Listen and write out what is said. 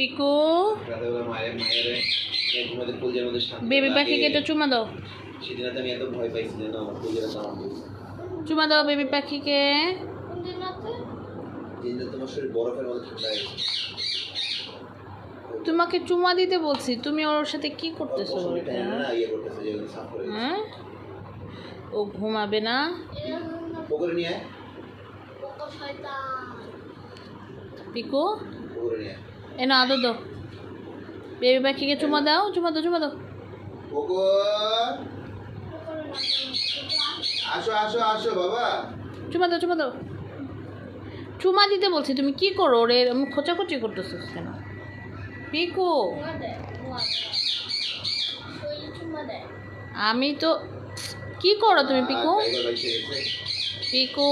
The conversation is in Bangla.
পিকু বেবি পাখিকে একটা চুমা দাও। চুমা দাও বেবি পাখিকে। তোমাকে চুমা দিতে বলছি, তুমি ওর সাথে কি করতেছো? হ্যাঁ, ও ঘুমাবে না। পিকু এনো আদর দাও, বেবি পাখিকে চুমা দাও, চুমা দাও, চুমা দাও। আসো আসো আসো বাবা, চুমা দাও, চুমা দাও। চুমা দিতে বলছি, তুমি কি করো? ওরে খোঁচাখুচি করতেছো কেন? পিকু আমি তো কি করো তুমি? পিকু পিকু